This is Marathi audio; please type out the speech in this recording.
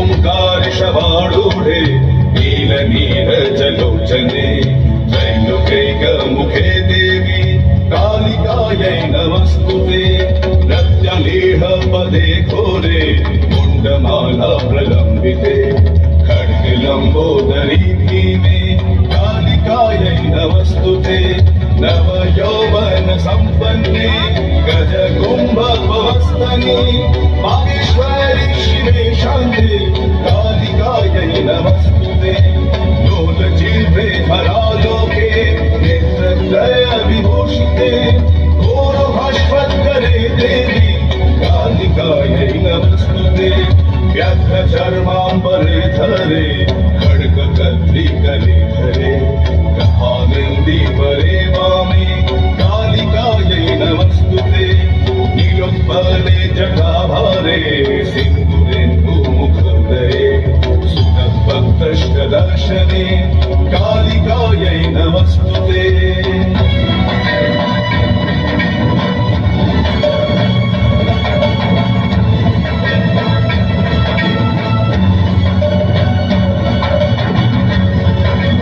ओंकारिषवाडूढे नीलनीरजलोचने त्रैलोक्यैकमुखे देवी कालिकायै नमस्तुते नृत्यलेहपदे घोरे मुण्डमाला प्रलम्बिते खड्गलम्बोदरी भीमे कालिकायै नमस्तुते नवयौवन सम्पन्ने गजकुम्भवस्तने माहेश्वरी शिवे शान्ते कालिकायै नमस्तुते लोलजिह्वे धरालोके नेत्रत्रय विभूषिते घोरभास्वत्करे देवी कालिकायै नमस्तुते व्याघ्रचर्माम्बरे धरे खड्गकद्रिकरे धरे गहानन्दीवरे वामे कालिकायै नमस्तुते नीलोत्पले जटाभारे सिन्दूरेन्दुमुखोदये सुतभक्तष्टदर्शने कालिकायै नमस्तुते।